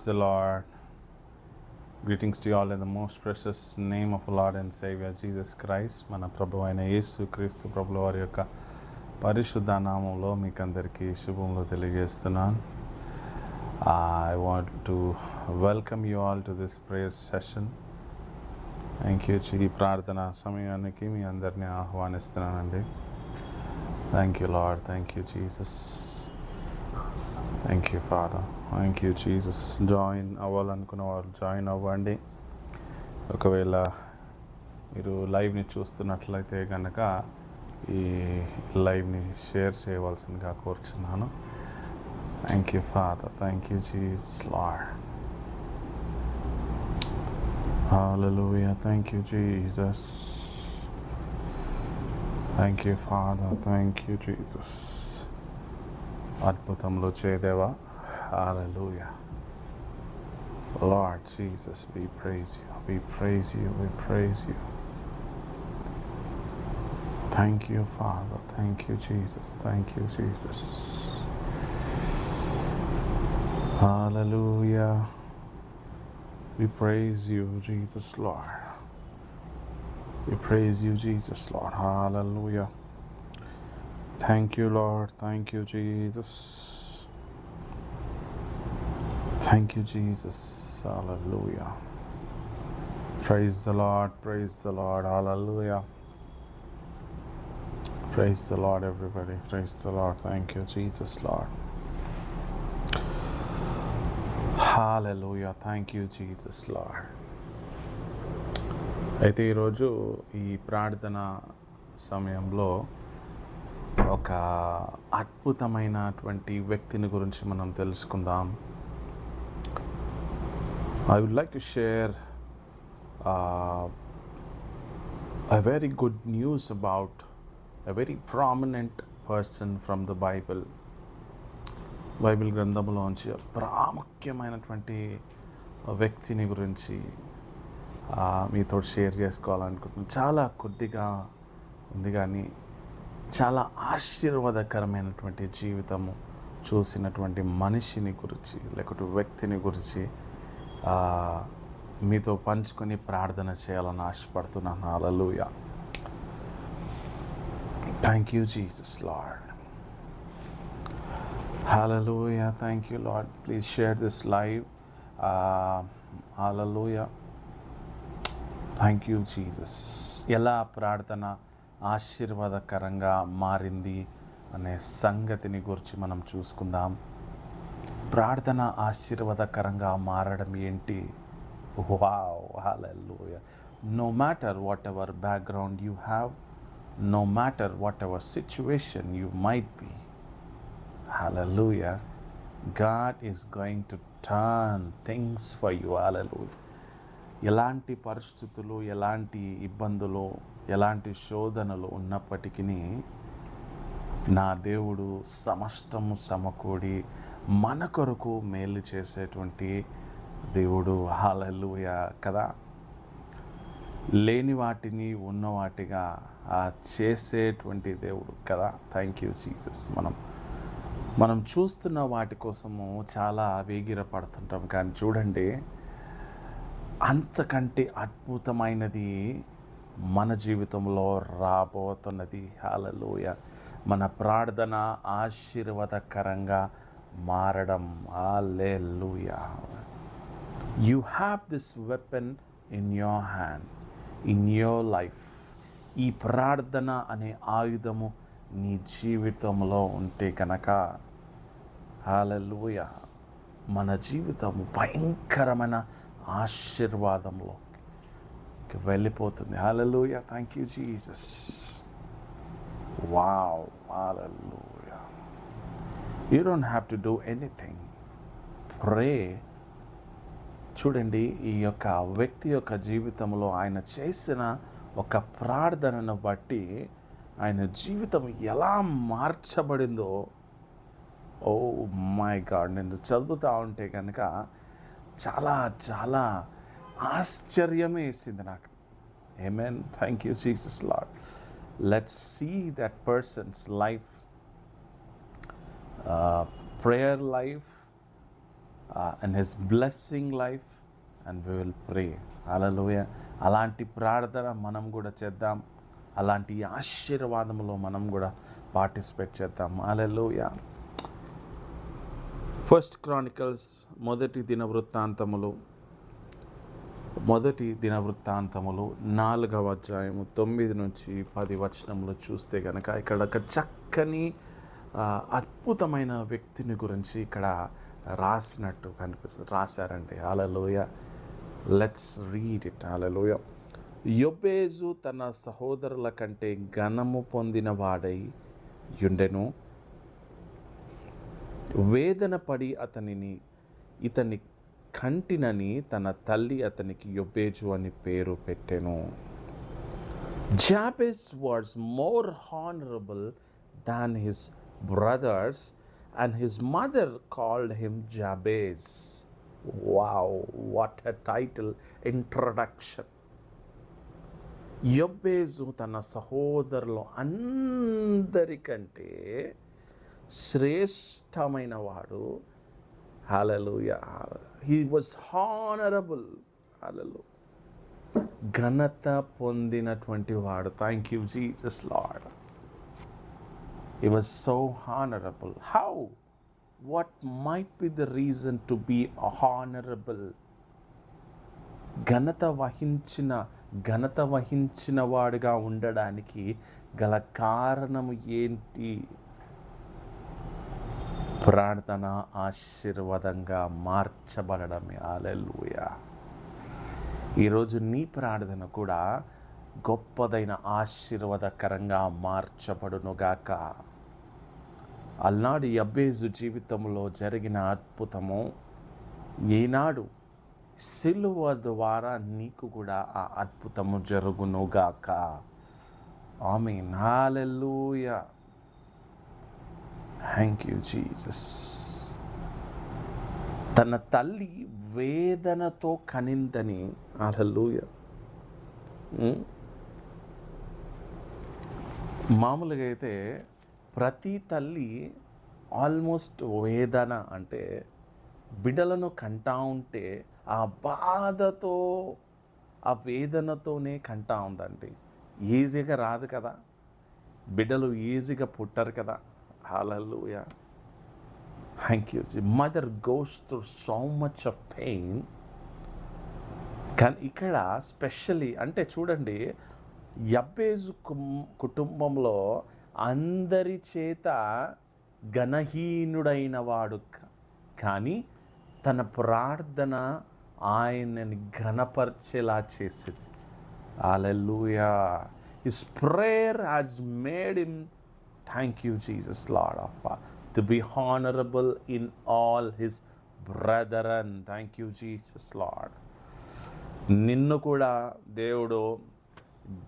the Lord. Greetings to you all in the most precious name of our Lord and Savior Jesus Christ. మన ప్రభు అయిన యేసు క్రీస్తు ప్రభుల వారి యొక్క పరిశుద్ధ నామంలో మీకు అందరికీ శుభములు తెలియజేస్తున్నాను. I want to welcome you all to this prayer session. Thank you. ఈ ప్రార్థన సమయానికి మీ అందరినీ ఆహ్వానిస్తున్నానండి. Thank you lord. Thank you Jesus. Thank you father. Thank you Jesus. Join అవ్వాలనుకున్న వాళ్ళు జాయిన్ అవ్వండి. ఒకవేళ మీరు లైవ్ని చూస్తున్నట్లయితే కనుక ఈ లైవ్ని షేర్ చేయవలసిందిగా కోరుచున్నాను. Thank you father. Thank you Jesus lord. Hallelujah. Thank you, Jesus. Thank you, Father. Thank you, Jesus. అద్భుతంలో చేదేవా. Hallelujah. Lord Jesus, we praise you. We praise you. We praise you. Thank you, Father. Thank you, Jesus. Thank you, Jesus. Hallelujah. We praise you, Jesus, Lord. We praise you, Jesus, Lord. Hallelujah. Thank you, Lord. Thank you, Jesus. Thank you, Jesus. Hallelujah. Praise the Lord. Praise the Lord. Hallelujah. Praise the Lord, everybody. Praise the Lord. Thank you, Jesus, Lord. Hallelujah. Thank you, Jesus, Lord. అయితే ఈరోజు ఈ ప్రార్థన సమయంలో ఒక అద్భుతమైనటువంటి వ్యక్తిని గురించి మనం తెలుసుకుందాం. I would like to share a very good news about a very prominent person from the Bible. Bible గ్రంథంలోంచి ప్రాముఖ్యమైనటువంటి వ్యక్తిని గురించి మీతో షేర్ చేసుకోవాలనుకుంటున్నాను. చాలా కొద్దిగా ఉంది కానీ చాలా ఆశీర్వాదకరమైనటువంటి జీవితము చూసినటువంటి మనిషిని గురించి లేకపోతే వ్యక్తిని గురించి మీతో పంచుకొని ప్రార్థన చేయాలని ఆశపడుతున్నాను. Hallelujah. Thank you Jesus lord. Hallelujah. Thank you, Lord. Please share this live. Hallelujah. Thank you, Jesus. ఎలా ప్రార్థన ఆశీర్వాదకరంగా మారింది అనే సంగతిని గురించి మనం చూసుకుందాం. ప్రార్థన ఆశీర్వాదకరంగా మారడం ఏంటి? Wow. Hallelujah. No matter whatever background you have, no matter whatever situation you might be, hallelujah, God is going to turn things for you. Hallelujah. ఎలాంటి పరిస్థితులు, ఎలాంటి ఇబ్బందులు, ఎలాంటి శోధనలు ఉన్నప్పటికీ నా దేవుడు సమస్తము సమకూడి మన కొరకు మేలు చేసేటువంటి దేవుడు. హల్లెలూయా కదా. లేని వాటిని ఉన్న వాటిగా చేసేటువంటి దేవుడు కదా. Thank you Jesus. మనం చూస్తున్న వాటి కోసము చాలా వేగిరపడుతుంటాం, కానీ చూడండి అంతకంటే అద్భుతమైనది మన జీవితంలో రాబోతున్నది. హల్లెలూయా. మన ప్రార్థన ఆశీర్వాదకరంగా మారడం. Hallelujah. You have this weapon in your hand, in your life. ఈ ప్రార్థన అనే ఆయుధము నీ జీవితంలో ఉంటే కనుక హల్లెలూయా మన జీవితము భయంకరమైన ఆశీర్వాదంలోకి వెళ్ళిపోతుంది. Hallelujah. Thank you Jesus. Wow. Hallelujah. You don't have to do anything. Pray. చూడండి ఈ యొక్క వ్యక్తి యొక్క జీవితంలో ఆయన చేసిన ఒక ప్రార్థనను బట్టి ఆయన జీవితం ఎలా మార్చబడిందో, ఓ మై గాడ్, నేను చదువుతూ ఉంటే కనుక చాలా చాలా ఆశ్చర్యం వేసింది నాకు. Amen. Thank you Jesus lord. Let's see that person's life, prayer life, and his blessing life, and we will pray. Hallelujah. అలాంటి ప్రార్థన మనం కూడా చేద్దాం. అలాంటి ఆశీర్వాదంలో మనం కూడా పార్టిసిపేట్ చేద్దాం. హల్లెలూయా. ఫస్ట్ క్రానికల్స్ మొదటి దినవృత్తాంతములు 4వ అధ్యాయము 9 నుంచి 10 వచనములు చూస్తే కనుక ఇక్కడ ఒక చక్కని అద్భుతమైన వ్యక్తిని గురించి ఇక్కడ రాసినట్టు రాశారండి. Hallelujah. Let's read it. Hallelujah. యొబేజు తన సహోదరుల కంటే ఘనము పొందిన వాడై యుండెను. వేదన పడి ఇతని కంటినని తన తల్లి అతనికి యొబేజు అని పేరు పెట్టెను. Jabez was more honorable than his brothers, and his mother called him Jabez. Wow, what a title, introduction. యొబేజు తన సహోదరులు అందరికంటే శ్రేష్టమైన వాడు. హల్లెలూయా. He was honorable. హల్లెలూయా. ఘనత పొందినటువంటి వాడు. Thank you Jesus lord. He was so honorable. How? What might be the reason to be honorable? ఘనత వహించిన వాడుగా ఉండడానికి గల కారణము ఏంటి? ప్రార్థన ఆశీర్వాదంగా మార్చబడడమే. హల్లెలూయా. ఈరోజు నీ ప్రార్థన కూడా గొప్పదైన ఆశీర్వాదకరంగా మార్చబడునుగాక. అల్నాడు యొబేజు జీవితంలో జరిగిన అద్భుతము ఈనాడు సిలువ ద్వారా నీకు కూడా ఆ అద్భుతము జరుగునుగాక. Amen. Hallelujah. Thank you Jesus. తన తల్లి వేదనతో కనిందని. హల్లెలూయా. మామూలుగా అయితే ప్రతి తల్లి ఆల్మోస్ట్ వేదన అంటే బిడ్డలను కంటా ఉంటే ఆ బాధతో ఆ వేదనతోనే కంటా ఉందండి. ఈజీగా రాదు కదా, బిడ్డలు ఈజీగా పుట్టరు కదా. Hallelujah. Thank you. Mother goes through so much of pain. కానీ ఇక్కడ స్పెషల్లీ అంటే చూడండి, యొబేజు కుటుంబంలో అందరి చేత ఘనహీనుడైన వాడు, కానీ తన ప్రార్థన ఆయనని ఘనపరిచేలా చేసింది. Hallelujah. His prayer has made him, thank you Jesus Lord, to be honorable in all his brethren. Thank you Jesus Lord. నిన్ను కూడా దేవుడు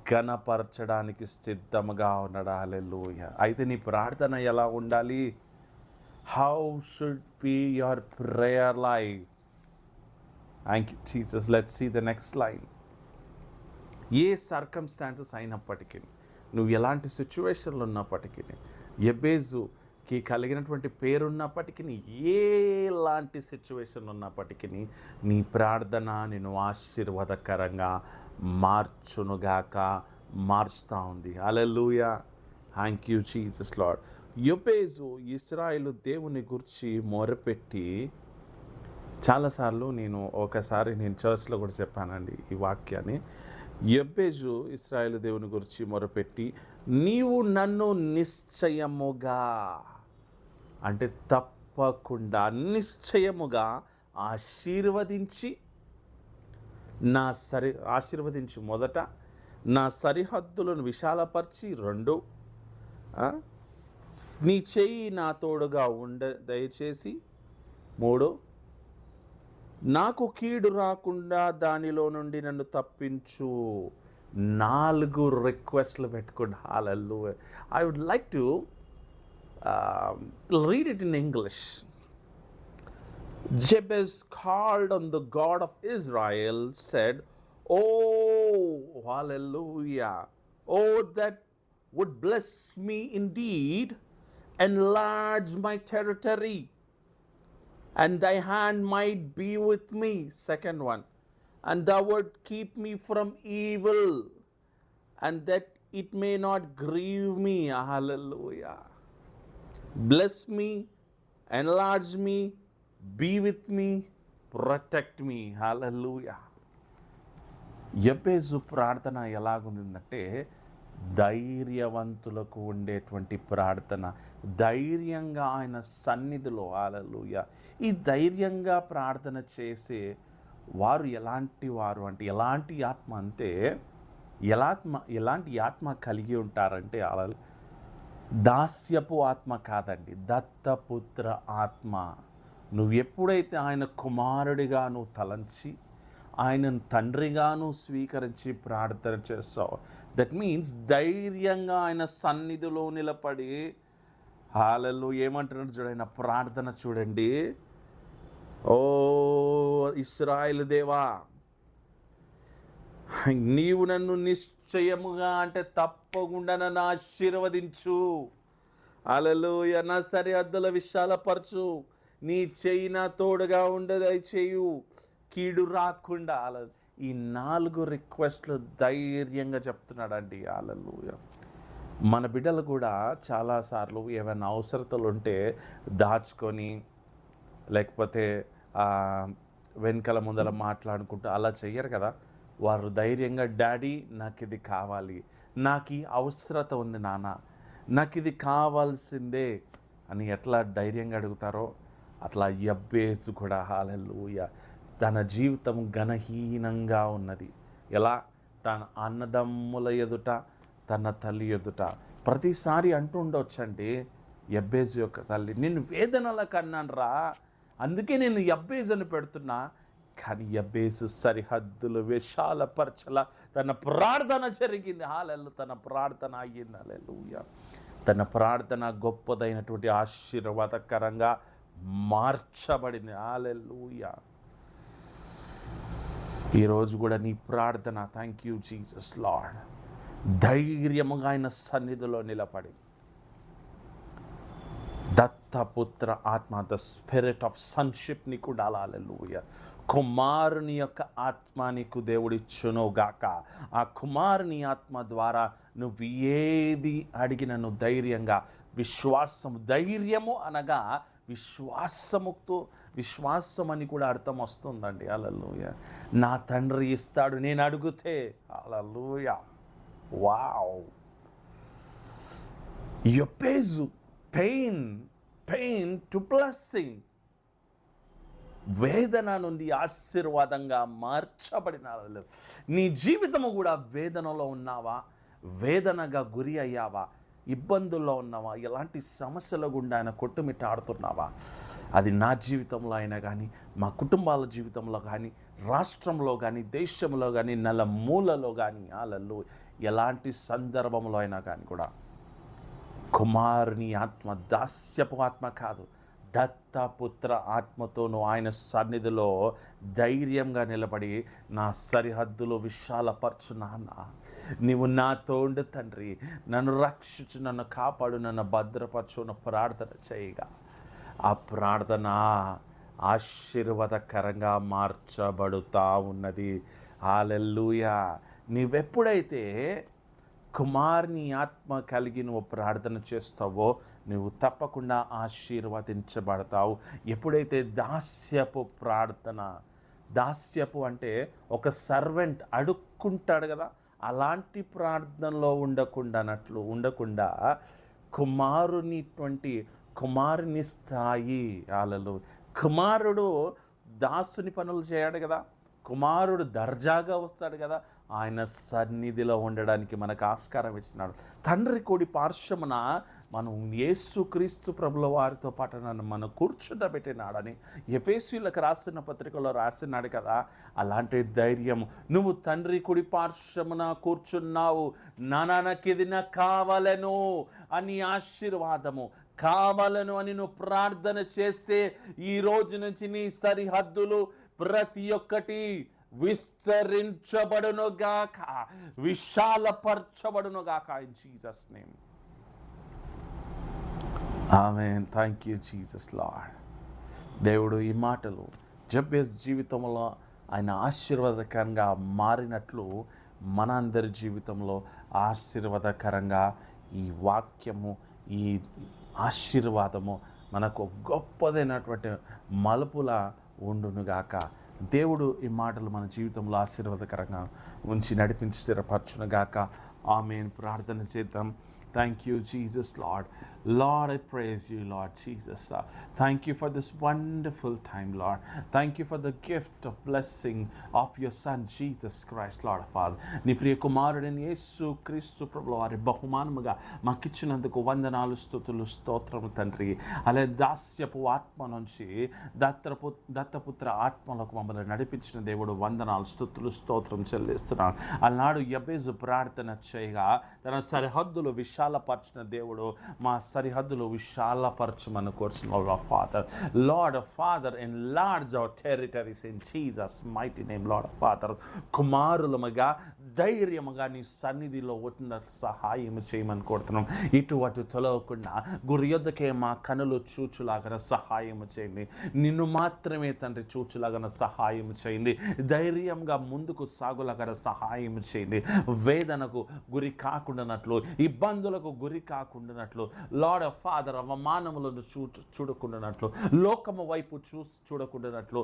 ఘనపరచడానికి సిద్ధముగా ఉన్నాడు. హల్లెలూయా. అయితే నీ ప్రార్థన ఎలా ఉండాలి? How should be your prayer life? Thank you Jesus. Let's see the next line. ఏ సర్కమ్స్టాన్సెస్ అయినప్పటికీ, నువ్వు ఎలాంటి సిచ్యువేషన్లు ఉన్నప్పటికీ, యొబేజుకి కలిగినటువంటి పేరున్నప్పటికీ, ఎలాంటి సిచ్యువేషన్లు ఉన్నప్పటికీ నీ ప్రార్థన నేను ఆశీర్వాదకరంగా మార్చునుగాక, మార్చుతా ఉంది. Hallelujah. Thank you Jesus lord. యొబేజు ఇశ్రాయేలు దేవుని గురించి మొరపెట్టి, చాలాసార్లు ఒకసారి నేను చర్చ్లో కూడా చెప్పానండి ఈ వాక్యాన్ని. యొబేజు ఇశ్రాయేలు దేవుని గురించి మొరపెట్టి, నీవు నన్ను నిశ్చయముగా అంటే తప్పకుండా నిశ్చయముగా ఆశీర్వదించి మొదట నా సరిహద్దులను విశాలపరిచి, 2 నీ చెయ్యి నా తోడుగా దయచేసి, 3 నాకు కీడు రాకుండా దానిలో నుండి నన్ను తప్పించు. 4 రిక్వెస్ట్లు పెట్టుకోండి. Hallelujah. I would like to read it in English. Jabez called on the God of Israel, said, "Oh, hallelujah, oh, that would bless me indeed, enlarge my territory, and thy hand might be with me. Second one, and thou would keep me from evil, and that it may not grieve me. Hallelujah. Bless me, enlarge me, be with me, protect me. Hallelujah. యెబేజు ప్రార్థన ఎలాగుందంటే ధైర్యవంతులకు ఉండేటువంటి ప్రార్థన. ధైర్యంగా ఆయన సన్నిధిలో, హల్లెలూయా, ఈ ధైర్యంగా ప్రార్థన చేసే వారు ఎలాంటి వారు అంటే, ఎలాంటి ఆత్మ అంటే, ఎలాంటి ఆత్మ కలిగి ఉంటారంటే, దాస్యపు ఆత్మ కాదండి, దత్తపుత్ర ఆత్మ. నువ్వు ఎప్పుడైతే ఆయన కుమారుడిగా నువ్వు తలంచి ఆయనను తండ్రిగాను స్వీకరించి ప్రార్థన చేస్తావు, దట్ మీన్స్ ధైర్యంగా ఆయన సన్నిధిలో నిలబడి, హల్లెలూయా, ఏమంటున్నాడు చూడండి, ప్రార్థన చూడండి. ఓ ఇశ్రాయేలు దేవా, నీవు నన్ను నిశ్చయముగా అంటే తప్పకుండా నన్ను ఆశీర్వదించు. హల్లెలూయా, నా సరిహద్దుల విశాలపరచు, నీ చెయ్యి నా తోడుగా ఉండదు చేయు, కీడు రాకుండా. ఈ 4 రిక్వెస్ట్లు ధైర్యంగా చెప్తున్నాడండి. హల్లెలూయా. మన బిడ్డలు కూడా చాలాసార్లు ఏమైనా అవసరతలు ఉంటే దాచుకొని, లేకపోతే వెనకల ముందర మాట్లాడుకుంటూ అలా చెయ్యరు కదా. వారు ధైర్యంగా, డాడీ నాకు ఇది కావాలి, నాకు ఈ అవసరత ఉంది నాన్న, నాకు ఇది కావాల్సిందే అని ఎట్లా ధైర్యంగా అడుగుతారో అట్లా యెబేజు కూడా, హల్లెలూయా, తన జీవితం ఘనహీనంగా ఉన్నది. ఎలా? తన అన్నదమ్ముల ఎదుట, తన తల్లి ఎదుట ప్రతిసారి అంటూ ఉండొచ్చండి, యెబేజు యొక్క తల్లి, నిన్ను వేదనల కన్నాను రా, అందుకే నేను యెబేజు అని పెడుతున్నా. కానీ యెబేజు సరిహద్దులు విశాలపరచల, తన ప్రార్థన జరిగింది. హల్లెలూయా, తన ప్రార్థన అయ్యింది. హల్లెలూయా, తన ప్రార్థన గొప్పదైనటువంటి ఆశీర్వాదకరంగా మార్చబడింది. హల్లెలూయా. ఈరోజు కూడా నీ ప్రార్థన, థ్యాంక్ యూ జీసస్ లార్డ్, ధైర్యముగా ఆయన సన్నిధిలో నిలబడి, దత్తపుత్ర ఆత్మ, ద స్పిరిట్ ఆఫ్ సన్షిప్ నీకు ఉండాలి. హల్లెలూయా. కుమారుని యొక్క ఆత్మ నీకు దేవుడిచ్చును గాక. ఆ కుమారుని ఆత్మ ద్వారా నువ్వు ఏది అడిగినను ధైర్యంగా, ధైర్యము అనగా విశ్వాసం అని కూడా అర్థం వస్తుందండి. హల్లెలూయా. నా తండ్రి ఇస్తాడు నేను అడిగితే. హల్లెలూయా. వావ్. యెబేజు పెయిన్ టు బ్లెస్సింగ్, వేదన నుండి ఆశీర్వాదంగా మార్చబడిన. నీ జీవితము కూడా వేదనలో ఉన్నావా? వేదనగా గురి అయ్యావా? ఇబ్బందుల్లో ఉన్నావా? ఎలాంటి సమస్యల గుండా ఆయన కొట్టుమిట్టాడుతున్నావా? అది నా జీవితంలో అయినా కానీ, మా కుటుంబాల జీవితంలో కానీ, రాష్ట్రంలో కానీ, దేశంలో కానీ, నలుమూలలో కానీ, ఎలాంటి సందర్భంలో అయినా కానీ కూడా కుమారుని ఆత్మ, దాస్యపు ఆత్మ కాదు, దత్తపుత్ర ఆత్మతోనూ ఆయన సన్నిధిలో ధైర్యంగా నిలబడి, నా సరిహద్దులు విశాలపరచు నాన్న, నీవు నాతో ఉండు తండ్రి, నన్ను రక్షించు, నన్ను కాపాడు, నన్ను భద్రపరచు ప్రార్థన చేయగా, ఆ ప్రార్థన ఆశీర్వాదకరంగా మార్చబడుతూ ఉన్నది. హల్లెలూయా. నీవెప్పుడైతే కుమారుని ఆత్మ కలిగి నువ్వు ప్రార్థన చేస్తావో నువ్వు తప్పకుండా ఆశీర్వదించబడతావు. ఎప్పుడైతే దాస్యపు ప్రార్థన, దాస్యపు అంటే ఒక సర్వెంట్ అడుక్కుంటాడు కదా, అలాంటి ప్రార్థనలో ఉండకుండా కుమారుని స్థాయి. వాళ్ళలో కుమారుడు దాసుని పనులు చేయడు కదా, కుమారుడు దర్జాగా వస్తాడు కదా, ఆయన సన్నిధిలో ఉండడానికి మనకు ఆస్కారం ఇచ్చినాడు. తండ్రి కోడి పార్శ్వమున మనం యేసుక్రీస్తు ప్రభుల వారితో పాటు నన్ను మనం కూర్చుండబెట్టినాడని ఎఫెసీయులకు రాసిన పత్రికలో రాసినాడు కదా. అలాంటి ధైర్యం, నువ్వు తండ్రి కుడి పార్శ్వమున కూర్చున్నావు, నాన్నకిది నాకు కావాలను అని ఆశీర్వాదము కావాలను అని నువ్వు ప్రార్థన చేస్తే ఈ రోజు నుంచి నీ సరిహద్దులు ప్రతి ఒక్కటి విస్తరించబడునుగాక, విశాలపరచబడునుగాక. In Jesus name, amen. Thank you Jesus lord. దేవుడు ఈ మాటలు జబ్బేస్ జీవితంలో ఆయన ఆశీర్వాదకరంగా మారినట్లు మన అందరి జీవితంలో ఆశీర్వాదకరంగా ఈ వాక్యము, ఈ ఆశీర్వాదము మనకు గొప్పదైనటువంటి మలుపులా ఉండునుగాక. దేవుడు ఈ మాటలు మన జీవితంలో ఆశీర్వాదకరంగా ఉంచి నడిపించి స్థిరపరచునుగాక. ఆమేన్. ప్రార్థన చేద్దాం. Thank you, Jesus, Lord. Lord, I praise you, Lord Jesus. Thank you for this wonderful time, Lord. Thank you for the gift of blessing of your Son, Jesus Christ, Lord Father. నీ ప్రియ కుమారుడైన యేసు క్రీస్తు ప్రభుల వారి బహుమానముగా మాకిచ్చినందుకు వందనాలు, స్తుతులు, స్తోత్రము తండ్రి. అలాగే దాస్యపు ఆత్మ నుంచి దత్తపుత్ర ఆత్మలకు మమ్మల్ని నడిపించిన దేవుడు వందనాలు, స్తుతులు, స్తోత్రం చెల్లిస్తున్నాను. అలనాడు యెబెజు ప్రార్థన చేయగా తన సరిహద్దులు విశాలపరిచిన దేవుడు మా సరిహద్దులు విశాలపరచమని కోరుచున్నాం. Father, lord of father, enlarge our territories in Jesus mighty name, Lord of Father. కుమారులముగా ధైర్యముగా నీ సన్నిధిలో ఉన్న సహాయం చేయమని కోరుతున్నాం. ఇటు అటు తొలగకుండా గురి యొద్దకే మా కనులు చూచులాగా సహాయం చేయండి. నిన్ను మాత్రమే తండ్రి చూచులాగా సహాయం చేయండి. ధైర్యంగా ముందుకు సాగులాగా సహాయం చేయండి. వేదనకు గురి కాకుండానట్లు, ఇబ్బందులకు గురి కాకుండానట్లు, లార్డ్ ఆఫ్ ఫాదర్, అవమానములను చూడకుండానట్లు, లోకము వైపు చూడకుండానట్లు,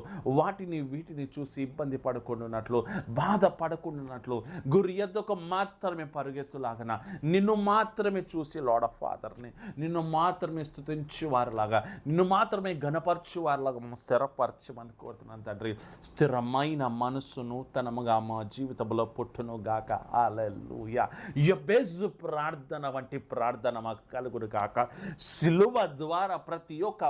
వీటిని చూసి ఇబ్బంది పడకుండానట్లు, బాధపడకుండానట్లు, గురి ఎద్దకు మాత్రమే పరుగెత్తులాగన నిన్ను మాత్రమే చూసి లార్డ్ ఆఫ్ ఫాదర్ని నిన్ను మాత్రమే స్తుతించు వారిలాగా, నిన్ను మాత్రమే ఘనపరచు వారిలాగా స్థిరపరచమని కోరుతున్నాను తండ్రి. స్థిరమైన మనస్సు నూతనముగా మా జీవితంలో పుట్టును గాక. హల్లెలూయా. యెబెజు ప్రార్థన వంటి ప్రార్థన మాకు కలుగును గాక. సిలువ ద్వారా ప్రతి ఒక్క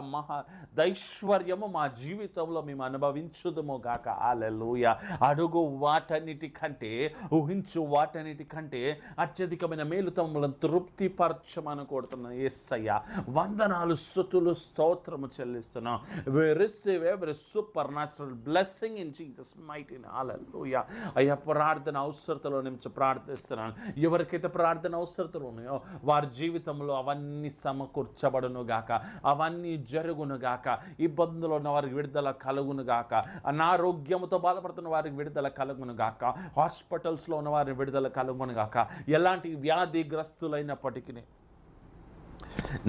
దైశ్వర్యము మా జీవితంలో మేము అనుభవించుదుము గాక. హల్లెలూయా. అడుగు వాటన్నిటికంటే, ఊహించు వాటన్నిటికంటే అత్యధికమైన మేలుతములను తృప్తిపరచమని కోరుతున్నాను. యేసయ్య వందనాలు, స్తుతులు, స్తోత్రము చెల్లిస్తున్నాం. We receive every supernatural blessing in Jesus mighty name. Hallelujah. అయ్యా, ప్రార్థన అవసరతలో నుంచి ప్రార్థిస్తున్నాను. ఎవరికైతే ప్రార్థన అవసరతలు ఉన్నాయో వారి జీవితంలో అవన్నీ సమకూర్చబడును గాక, అవన్నీ జరుగును గాక. ఇబ్బందులు ఉన్న వారికి విడుదల కలుగును గాక. అనారోగ్యంతో బాధపడుతున్న వారికి విడుదల కలుగును గాక. హాస్పిటల్స్లో ఉన్న వారిని విడుదల కలుగును గాక. ఎలాంటి వ్యాధిగ్రస్తులైనప్పటికీ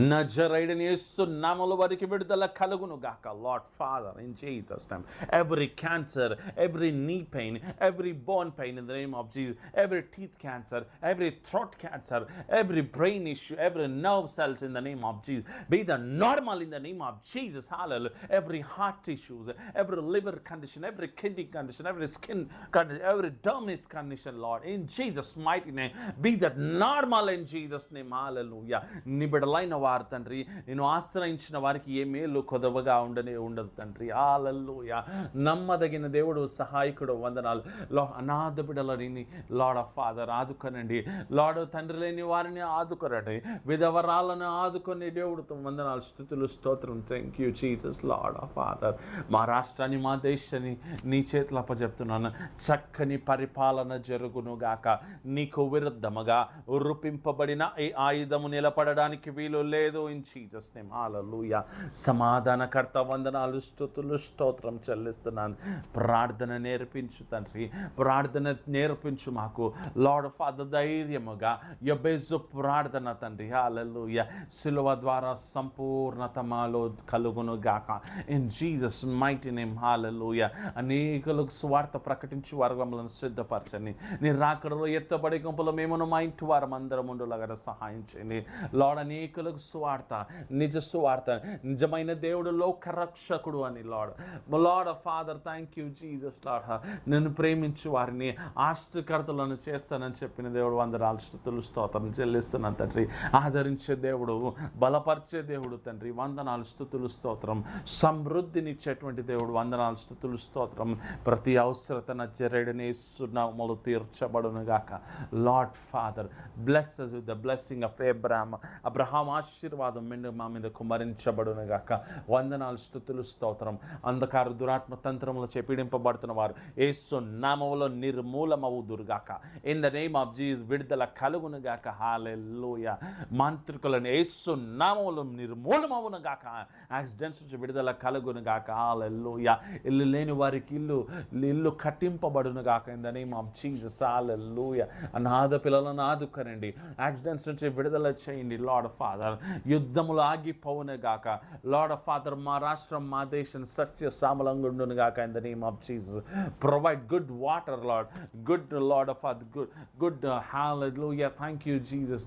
నజరేయుడైన యేసు నామములో వారికి విడుదల కలుగును గాక. Lord Father, in Jesus name, every cancer, every knee pain, every bone pain in the name of Jesus, every teeth cancer, every throat cancer, every brain issue, every nerve cells in the name of Jesus, be the normal in the name of Jesus. Hallelujah. Every heart issues, every liver condition, every kidney condition, every skin condition, every dermis condition, Lord, in Jesus mighty name, be that normal in Jesus name. Hallelujah. నిబిడలైన వారు తండ్రి, నేను ఆశ్రయించిన వారికి ఏ మేలు కొదవగా ఉండదు తండ్రి. హల్లెలూయా. నమ్మదగిన దేవుడు, సహాయకుడు, వందనాలు. అనాథ బిడ్డలని లార్డ్ ఆఫ్ ఫాదర్ ఆదుకొనండి. లార్డ్ తండ్రి లేని వారిని ఆదుకొనండి. విధవరాలను ఆదుకునే దేవుడితో వందనాలు, స్తుతులు, స్తోత్రం. Thank you Jesus, lord of father. మా రాష్ట్రాన్ని, మా దేశాన్ని నీ చేతులు అప్పచెప్తున్నాను. చక్కని పరిపాలన జరుగును గాక. నీకు విరుద్ధముగా రూపింపబడిన ఈ ఆయుధము నిలబడడానికి వీలు లేదు. In Jesus name. హల్లెలూయా. సమాధానకర్త, వందనాలు, స్తుతులు, స్తోత్రం చెల్లిస్తున్నాను. ప్రార్థన నేర్పించు తండ్రి, ప్రార్థన నేర్పించు మాకు లార్డ్ ఫాదర్. ధైర్యముగా యెబెజు ప్రార్థన తండ్రి, హల్లెలూయా, సిలువ ద్వారా సంపూర్ణత మాలో కలుగును గాక. In Jesus mighty name. Hallelujah. అనేకులకు స్వార్థ ప్రకటించు వర్గములను సిద్ధపరచండి. నీ రాకడలో ఎత్తబడి గుంపులో మేమును మా ఇంటి వారం అందరం ఉండలాగా సహాయం చేయండి. లార్డ్, అనేకులకు సువార్త, నిజ సువార్త, నిజమైన దేవుడు, లోకరక్షకుడు అని lord of father. Thank you Jesus. Lord, నన్ను ప్రేమించు వారిని ఆస్తికర్తలను చేస్తానని చెప్పిన దేవుడు, వందనాలు, స్తుతులు, స్తోత్రం చెల్లిస్తున్నాను తండ్రి. ఆదరించే దేవుడు, బలపరిచే దేవుడు తండ్రి, వందనాలు, స్తుతులు, స్తోత్రం. సమృద్ధినిచ్చేటువంటి దేవుడు, వందనాలు, స్తుతులు, స్తోత్రం. ప్రతి అవసరత నజరేయుడైన యేసు నామములో తీర్చబడును గాక. Lord father, bless us with the blessing of Abraham ఆశీర్వాదం మా మీద కుమ్మరించబడును గాక. వందనాలు, స్తుతులు, స్తోత్రం. అంధకార దురాత్మ తంత్రములు పీడింపబడుతున్న వారు యేసు నామములో నిర్మూలమవుదురు గాక. In the name of Jesus విడుదల కలుగును గాక. హల్లెలూయా. మాంత్రికులను యేసు నామములో నిర్మూలమవును గాక. యాక్సిడెంట్స్ నుంచి విడుదల కలుగును గాక. హల్లెలూయా. ఇల్లు లేని వారికి ఇల్లు కట్టింపబడును గాక. In the name of Jesus. Hallelujah. అనాథ పిల్లలను ఆదుకోనండి. యాక్సిడెంట్స్ నుంచి విడుదల చేయండి లార్డ్ ఫాదర్. యుద్ధములు ఆగిపోవును గాక లార్డ్ ఫాదర్. మా రాష్ట్రం, మా దేశం సత్య సామలంగా ఉండును గాక. In the name of Jesus. Provide good water Lord, good Lord father, good hallelujah. Thank you Jesus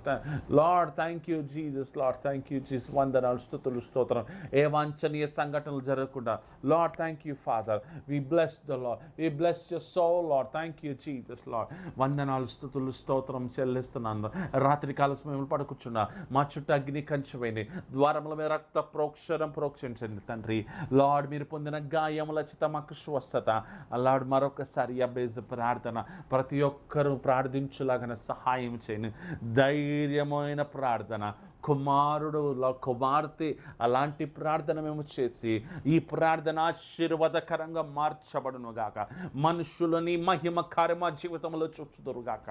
Lord, thank you Jesus Lord, thank you Jesus. వందనాలు, స్తుతులు, స్తోత్రం. ఏ వాంఛనీయ సంఘటనలు జరగకుండా Lord thank you father. We bless the Lord, we bless your soul Lord. Thank you Jesus Lord. వందనాలు, స్తుతులు, స్తోత్రం చెల్లిస్తున్నాను. రాత్రి కాల సమయంలో పడుకుచున్నా మా చుట్టూ అగ్ని కంచవేయండి. ద్వారముల మీద రక్త ప్రోక్షించండి తండ్రి. లార్డ్ మీరు పొందిన గాయముల చేత మాకు స్వస్థత. లార్డ్ మరొకసారి అబేజ్ ప్రార్థన ప్రతి ఒక్కరూ ప్రార్థించులాగా సహాయం చేయండి. ధైర్యమైన ప్రార్థన, కుమారుడు కుమార్తె అలాంటి ప్రార్థన మేము చేసి ఈ ప్రార్థన ఆశీర్వాదకరంగా మార్చబడును గాక. మనుషులని మహిమ కార్యమా జీవితంలో చూచుదురు గాక.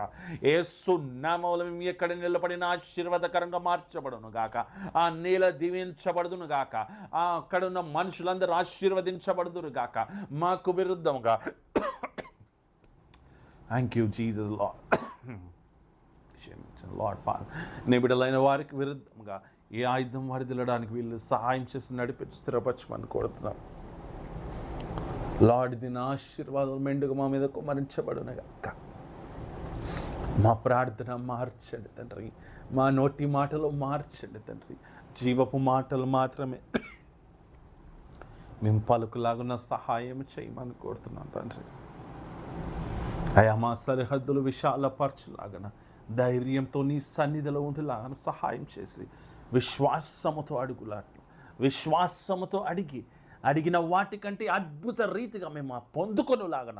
యేసు నామములో మేము ఎక్కడ నిలబడిన ఆశీర్వాదకరంగా మార్చబడును గాక. ఆ నేల దీవించబడును గాక. అక్కడున్న మనుషులందరూ ఆశీర్వదించబడుదురు గాక. మాకు విరుద్ధంగా thank you Jesus lord father. నీ బిడ్డలైన వారికి విరుద్ధంగా ఏ ఆయుధం వరదలడానికి వీళ్ళు సహాయం చేసి నడిపించి స్థిరపరచమని కోరుతున్నాం లార్డ్. దీని ఆశీర్వాదాలు మెండుగా మా మీద కుమ్మరించబడును గాక. మా ప్రార్థన మార్చండి తండ్రి. మా నోటి మాటలు మార్చండి తండ్రి. జీవపు మాటలు మాత్రమే మేము పలుకులాగున్న సహాయం చేయమని కోరుతున్నాం తండ్రి. అయా మా సరిహద్దులు విశాలపరచులాగన ధైర్యంతో నీ సన్నిధిలో ఉండేలాగా సహాయం చేసి విశ్వాసముతో అడుగులాట్లు, విశ్వాసముతో అడిగిన వాటికంటే అద్భుత రీతిగా మేము పొందుకొనులాగన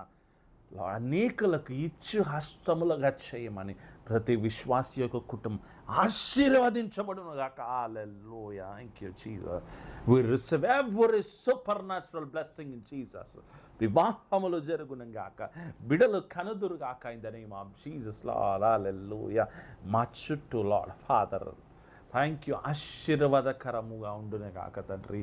అనేకులకు ఇచ్చు హస్తములుగా చేయమని ప్రతి విశ్వాసి యొక్క కుటుంబం ఆశీర్వదించబడును గాక. Hallelujah. Thank you Jesus. We receive every supernatural blessing in Jesus. వివాహములు జరుగును గాక, బిడలు కనుదురు గాక. In the name of Jesus lord. Hallelujah. మా చుట్టూ లార్డ్ ఫాదర్ థ్యాంక్ యూ ఆశీర్వాదకరముగా ఉండునే కాక తండ్రి.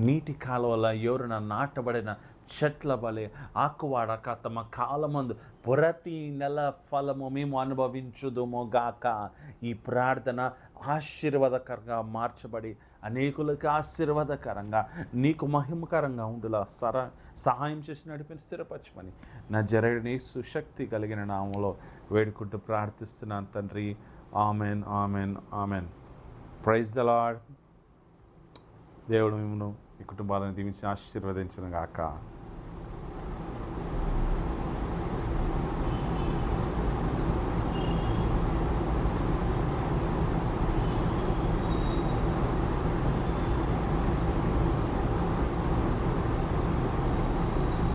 నీటి కాలువల ఎవరైనా నాటబడిన చెట్ల వలె ఆకువాడక తమ కాలమందు ప్రతి నెల ఫలము మేము అనుభవించుదుము గాక. ఈ ప్రార్థన ఆశీర్వాదకరంగా మార్చబడి అనేకులకు ఆశీర్వాదకరంగా నీకు మహిమకరంగా ఉండులా సహాయం చేసి నడిపిన స్థిరపరచమని నా జరగని సుశక్తి కలిగిన నామంలో వేడుకుంటూ ప్రార్థిస్తున్నాను తండ్రి. Amen, amen, amen. Praise the Lord. దేవుడు మిమ్మల్ని ఈ కుటుంబాలను దీవించి ఆశీర్వదించును గాక.